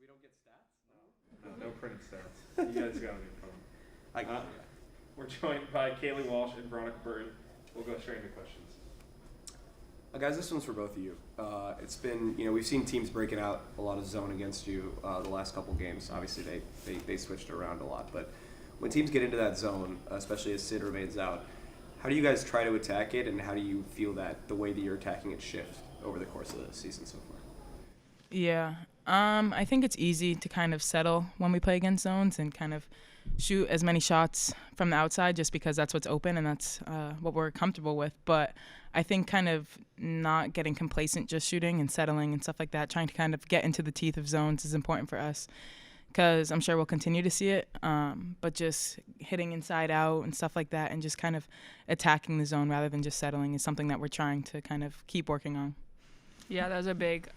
we don't get stats? No printed stats. You guys got me from. We're joined by Kaylee Walsh and Veronica Burton. We'll go straight into questions. Guys, this one's for both of you. It's been, we've seen teams breaking out a lot of zone against you the last couple games. Obviously, they switched around a lot. But when teams get into that zone, especially as Sid remains out, how do you guys try to attack it, and how do you feel that the way that you're attacking it shift over the course of the season so far? Yeah, I think it's easy to kind of settle when we play against zones and kind of shoot as many shots from the outside just because that's what's open and that's what we're comfortable with. But I think kind of not getting complacent just shooting and settling and stuff like that, trying to kind of get into the teeth of zones is important for us because I'm sure we'll continue to see it, but just hitting inside out and stuff like that and just kind of attacking the zone rather than just settling is something that we're trying to kind of keep working on. Yeah, that was a big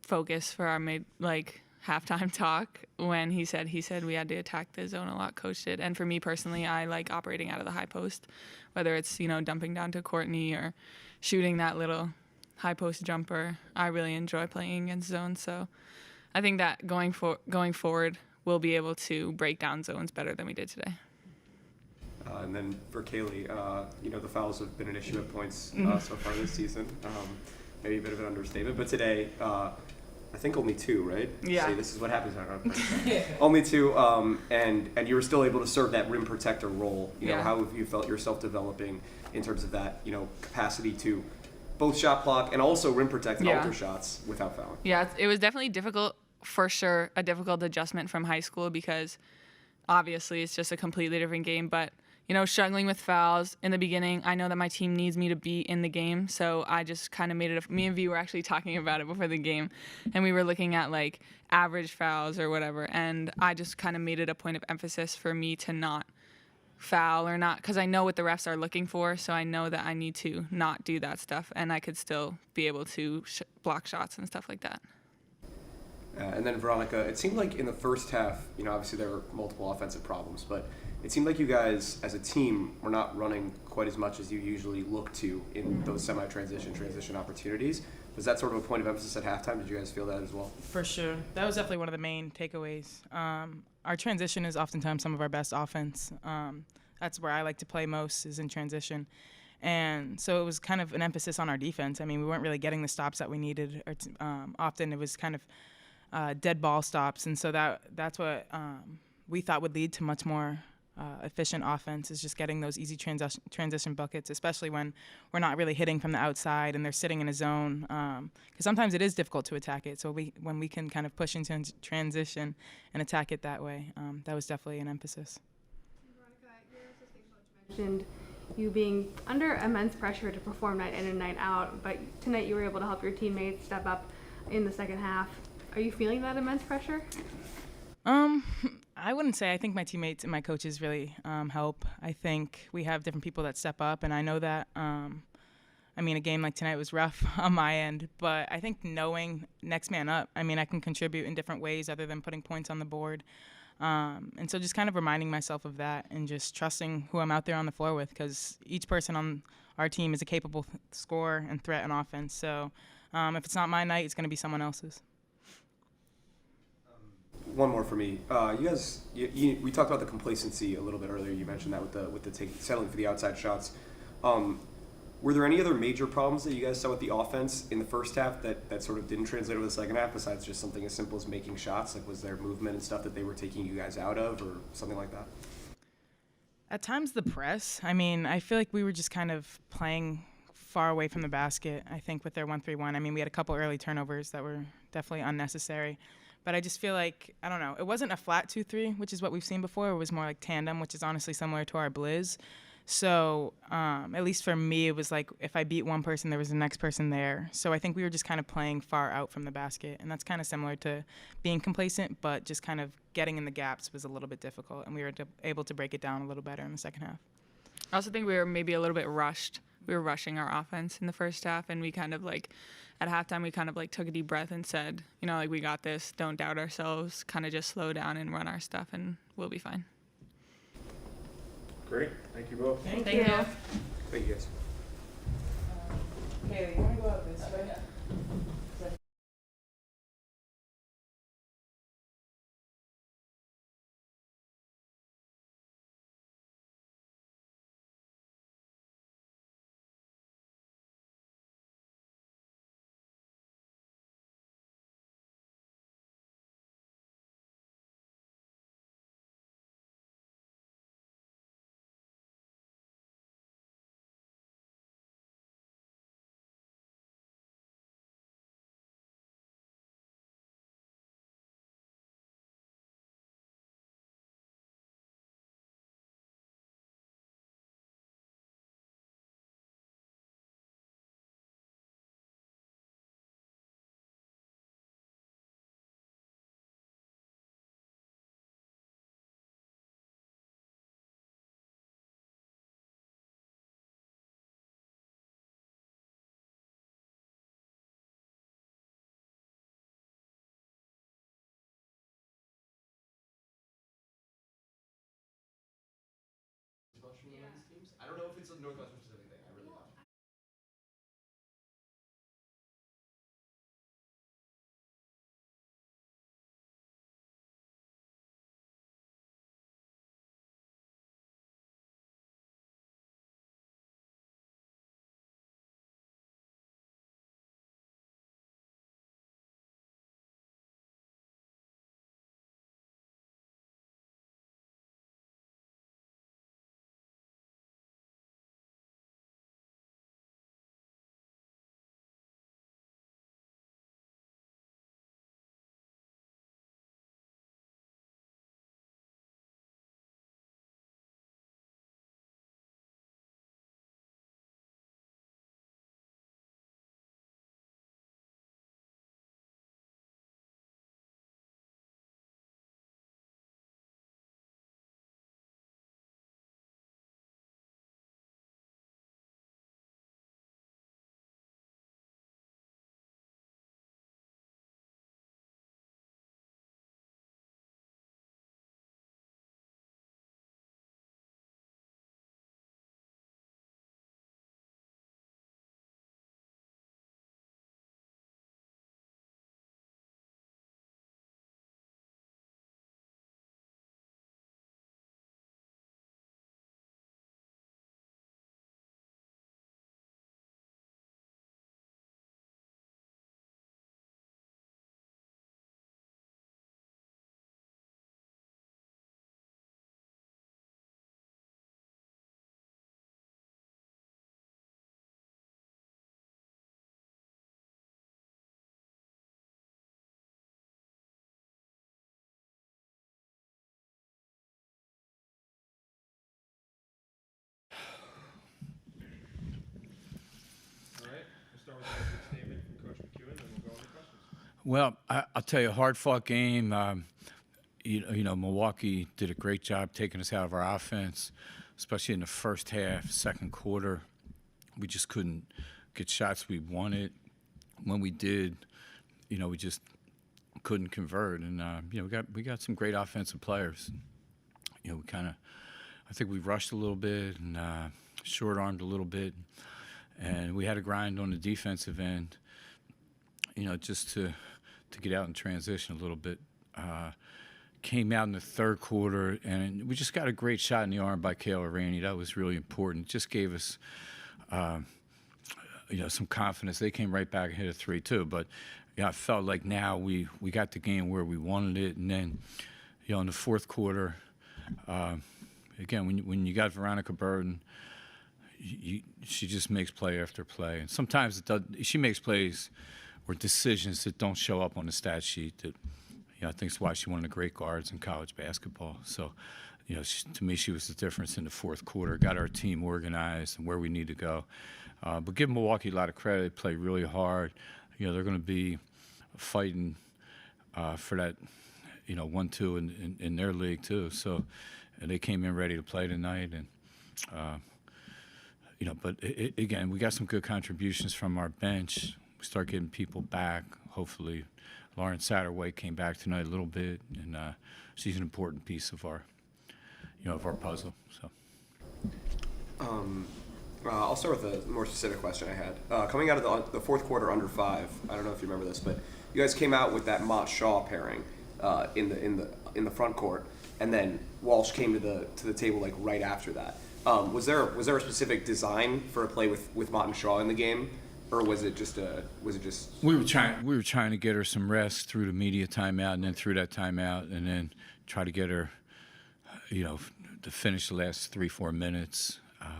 focus for our halftime talk when he said we had to attack the zone a lot. Coach did, and for me personally, I like operating out of the high post, whether it's dumping down to Courtney or shooting that little high post jumper. I really enjoy playing against zones, so I think that going forward, we'll be able to break down zones better than we did today. And then for Kaylee, the fouls have been an issue at points so far this season. Maybe a bit of an understatement, but today, I think only 2, right? Yeah. See, this is what happens. Only 2, and you were still able to serve that rim protector role. How have you felt yourself developing in terms of that, capacity to both shot block and also rim protect and alter shots without fouling? Yeah, it was definitely difficult, for sure, a difficult adjustment from high school because obviously it's just a completely different game, but struggling with fouls in the beginning. I know that my team needs me to be in the game, so I just kind of made it. Me and V were actually talking about it before the game, and we were looking at average fouls or whatever, and I just kind of made it a point of emphasis for me to not foul or not, because I know what the refs are looking for, so I know that I need to not do that stuff, and I could still be able to block shots and stuff like that. And then Veronica, it seemed like in the first half, obviously there were multiple offensive problems, but it seemed like you guys as a team were not running quite as much as you usually look to in those transition opportunities. Was that sort of a point of emphasis at halftime? Did you guys feel that as well? For sure. That was definitely one of the main takeaways. Our transition is oftentimes some of our best offense. That's where I like to play most, is in transition. And so it was kind of an emphasis on our defense. I mean, we weren't really getting the stops that we needed. Often it was kind of dead ball stops, and so that's what we thought would lead to much more efficient offense, is just getting those easy transition buckets, especially when we're not really hitting from the outside and they're sitting in a zone, because sometimes it is difficult to attack it. So when we can kind of push into transition and attack it that way, that was definitely an emphasis. Veronica, your assistant coach mentioned you being under immense pressure to perform night in and night out, but tonight you were able to help your teammates step up in the second half. Are you feeling that immense pressure? I wouldn't say. I think my teammates and my coaches really help. I think we have different people that step up, and I know that. A game like tonight was rough on my end, but I think knowing next man up, I can contribute in different ways other than putting points on the board. And so just kind of reminding myself of that and just trusting who I'm out there on the floor with, because each person on our team is a capable scorer and threat and offense. So if it's not my night, it's going to be someone else's. One more for me. You guys, we talked about the complacency a little bit earlier. You mentioned that with the settling for the outside shots. Were there any other major problems that you guys saw with the offense in the first half that sort of didn't translate over the second half, besides just something as simple as making shots? Was there movement and stuff that they were taking you guys out of, or something like that? At times the press. I feel like we were just kind of playing far away from the basket, I think, with their 1-3-1. We had a couple early turnovers that were definitely unnecessary. But I just feel like, I don't know, it wasn't a flat 2-3, which is what we've seen before. It was more like tandem, which is honestly similar to our Blizz. So at least for me, it was like if I beat one person, there was the next person there. So I think we were just kind of playing far out from the basket. And that's kind of similar to being complacent, but just kind of getting in the gaps was a little bit difficult. And we were able to break it down a little better in the second half. I also think we were maybe a little bit rushed. We were rushing our offense in the first half, and we kind of at halftime, we kind of took a deep breath and said, we got this, don't doubt ourselves, kind of just slow down and run our stuff, and we'll be fine. Great. Thank you both. Thank Thank you. you guys. Kaylee, you want to go out this way? I don't know if it's a Northwestern specific thing. I really don't. All right, we'll start with a quick statement from Coach McKeown, and we'll go on to questions. Well, I'll tell you, a hard-fought game. Milwaukee did a great job taking us out of our offense, especially in the first half, second quarter. We just couldn't get shots we wanted. When we did, we just couldn't convert. And we got some great offensive players. I think we rushed a little bit and short-armed a little bit, and we had to grind on the defensive end. Just to get out and transition a little bit. Came out in the third quarter, and we just got a great shot in the arm by Kayla Rainey. That was really important. It just gave us, some confidence. They came right back and hit a 3-2. But I felt like now we got the game where we wanted it. And then, in the fourth quarter, again, when you got Veronica Burton, she just makes play after play. And sometimes she makes plays or decisions that don't show up on the stat sheet that, I think it's why she's one of the great guards in college basketball. So, to me, she was the difference in the fourth quarter, got our team organized and where we need to go. But give Milwaukee a lot of credit. They play really hard. They're going to be fighting for that, 1-2 in their league too. So, and they came in ready to play tonight. And, but again, we got some good contributions from our bench. We start getting people back, hopefully. Lauren Satterwhite came back tonight a little bit, and she's an important piece of our, of our puzzle. So, I'll start with a more specific question I had. Coming out of the fourth quarter under 5, I don't know if you remember this, but you guys came out with that Mott Shaw pairing in the front court, and then Walsh came to the table like right after that. Was there a specific design for a play with Mott and Shaw in the game? Or was it just? We were trying to get her some rest through the media timeout, and then through that timeout, and then try to get her, to finish the last 3-4 minutes. And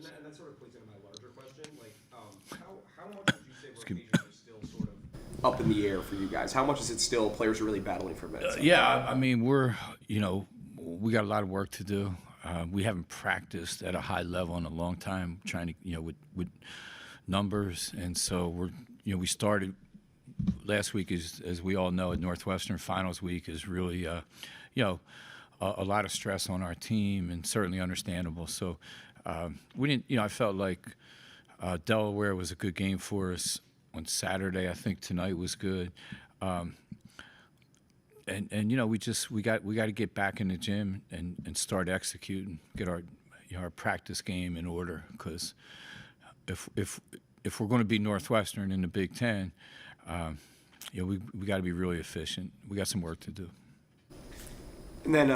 that sort of plays into my larger question. Like, how much would you say rotations are still sort of up in the air for you guys? How much is it still players are really battling for minutes? I mean, we got a lot of work to do. We haven't practiced at a high level in a long time, trying to, with numbers. And so we started last week, as we all know, at Northwestern Finals Week is really, a lot of stress on our team, and certainly understandable. So we didn't, I felt like Delaware was a good game for us on Saturday. I think tonight was good. And we got to get back in the gym and start executing, get our our practice game in order, because if we're going to be Northwestern in the Big Ten, we got to be really efficient. We got some work to do. And then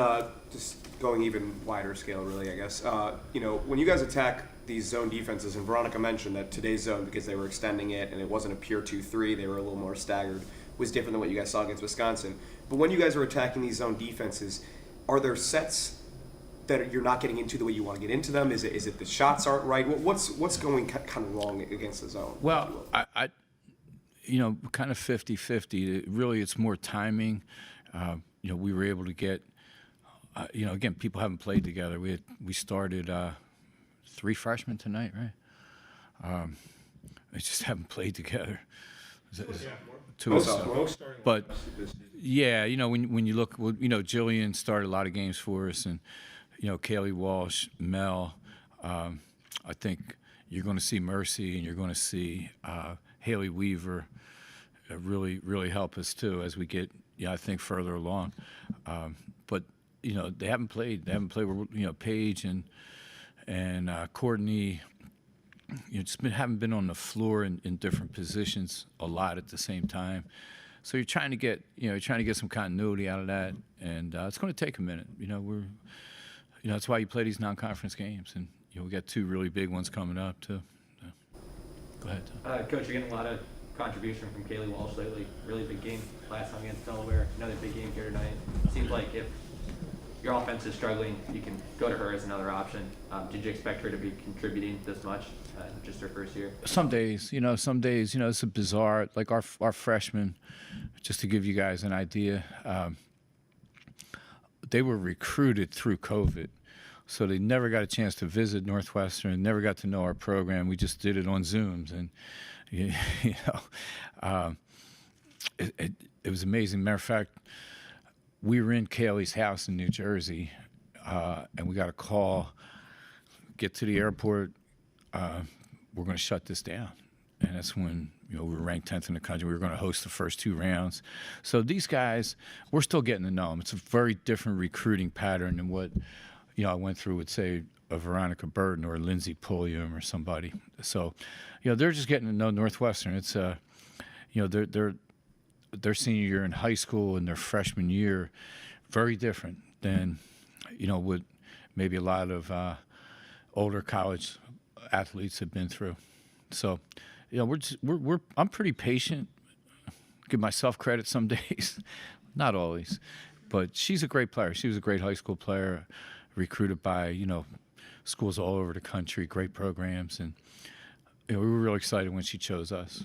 just going even wider scale, really, I guess. When you guys attack these zone defenses, and Veronica mentioned that today's zone, because they were extending it and it wasn't a pure 2-3, they were a little more staggered, was different than what you guys saw against Wisconsin. But when you guys are attacking these zone defenses, are there sets that you're not getting into the way you want to get into them? Is it the shots aren't right? What's going kind of wrong against the zone? Well, I kind of 50-50. Really, it's more timing. We were able to get, again, people haven't played together. We started 3 freshmen tonight, right? They just haven't played together. Two of them. But yeah, when you look, Jillian started a lot of games for us, and Kaylee Walsh, Mel. I think you're going to see Mercy, and you're going to see Haley Weaver really help us too as we get, I think, further along. But they haven't played. They haven't played with Paige and Courtney. Haven't been on the floor in different positions a lot at the same time. So you're trying to get some continuity out of that, and it's going to take a minute. That's why you play these non-conference games, and we got 2 really big ones coming up too. Go ahead, Coach, you're getting a lot of contribution from Kaylee Walsh lately. Really big game last time against Delaware. Another big game here tonight. Seems like if your offense is struggling, you can go to her as another option. Did you expect her to be contributing this much, just her first year? Some days, it's a bizarre, like our freshmen, just to give you guys an idea, they were recruited through COVID. So they never got a chance to visit Northwestern, never got to know our program. We just did it on Zooms. And, it was amazing. Matter of fact, we were in Kaylee's house in New Jersey, and we got a call, get to the airport, we're going to shut this down. And that's when, we were ranked 10th in the country. We were going to host the first 2 rounds. So these guys, we're still getting to know them. It's a very different recruiting pattern than what, I went through with, say, a Veronica Burton or a Lindsay Pulliam or somebody. So, they're just getting to know Northwestern. It's, their senior year in high school and their freshman year, very different than, what maybe a lot of older college athletes have been through. So, I'm pretty patient. Give myself credit some days, not always, but she's a great player. She was a great high school player, recruited by schools all over the country, great programs, and we were really excited when she chose us.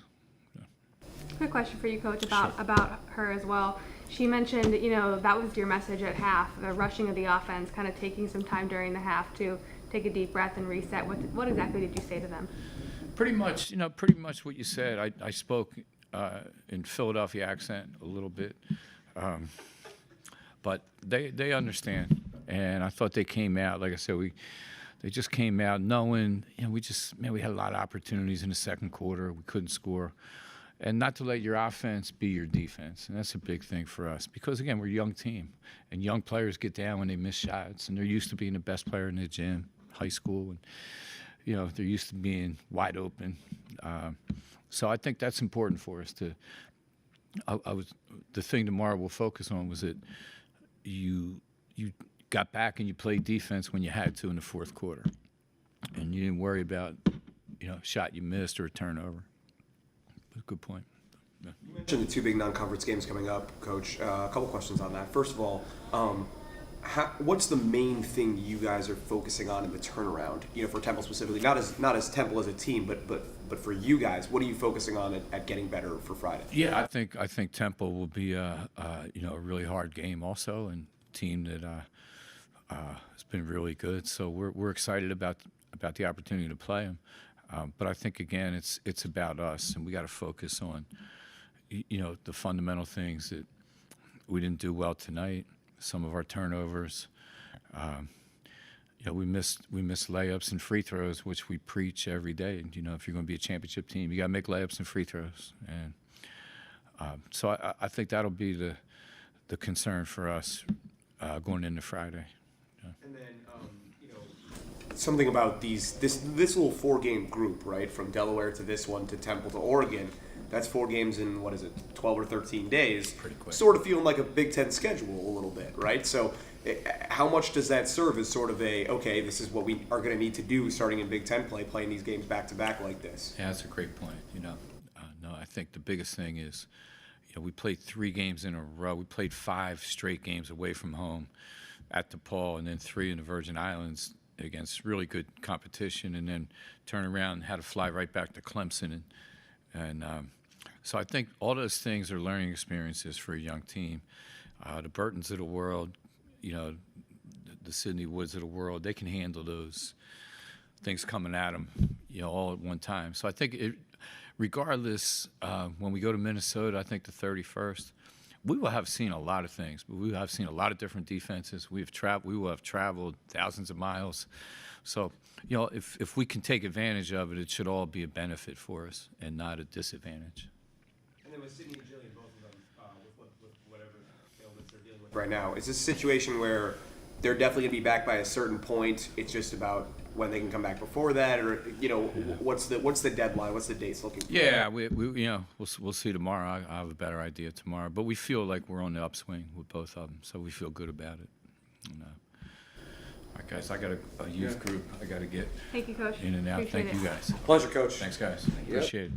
Quick question for you, Coach, about her as well. She mentioned, that was your message at half, the rushing of the offense, kind of taking some time during the half to take a deep breath and reset. What exactly did you say to them? Pretty much what you said. I spoke in Philadelphia accent a little bit, but they understand, and I thought they came out. Like I said, they just came out knowing, we had a lot of opportunities in the second quarter. We couldn't score. And not to let your offense be your defense. And that's a big thing for us because, again, we're a young team. And young players get down when they miss shots. And they're used to being the best player in the gym, high school. And, they're used to being wide open. So I think that's important for us to the thing tomorrow we'll focus on was that you got back and you played defense when you had to in the fourth quarter. And you didn't worry about, shot you missed or a turnover. Good point. Yeah. You mentioned the 2 big non-conference games coming up, Coach. A couple questions on that. First of all, what's the main thing you guys are focusing on in the turnaround? For Temple specifically, not as Temple as a team, but for you guys, what are you focusing on at getting better for Friday? Yeah, I think Temple will be a really hard game also, and a team that has been really good. So we're excited about the opportunity to play them. But I think, again, it's about us, and we got to focus on, the fundamental things that we didn't do well tonight. Some of our turnovers, we missed layups and free throws, which we preach every day. And, if you're going to be a championship team, you got to make layups and free throws. And so I think that'll be the concern for us going into Friday. Yeah. And then, something about this little 4-game group, right? From Delaware to this one to Temple to Oregon. That's 4 games in, 12 or 13 days. Pretty quick. Sort of feeling like a Big Ten schedule a little bit, right? So how much does that serve as sort of okay, this is what we are going to need to do starting in Big Ten play, playing these games back-to-back like this? Yeah, that's a great point. No, I think the biggest thing is, we played 3 games in a row. We played 5 straight games away from home at DePaul, and then 3 in the Virgin Islands against really good competition, and then turn around and had to fly right back to Clemson. And so I think all those things are learning experiences for a young team. The Burtons of the world, the Sidney Woods of the world, they can handle those things coming at them, all at one time. So I think regardless, when we go to Minnesota, I think the 31st, we will have seen a lot of things. We will have seen a lot of different defenses. We will have traveled thousands of miles. So, if we can take advantage of it, it should all be a benefit for us and not a disadvantage. And then with Sidney and Jillian, both of them, with whatever ailments they're dealing with right now, is this a situation where they're definitely going to be back by a certain point? It's just about when they can come back before that, or what's the deadline? What's the dates looking for? Yeah, we'll see tomorrow. I have a better idea tomorrow, but we feel like we're on the upswing with both of them, so we feel good about it. All right, guys, I got a youth group I got to get Thank you, Coach. in and out. Appreciate Thank it. you guys. Pleasure, Coach. Thanks, guys. Yep. Appreciate it.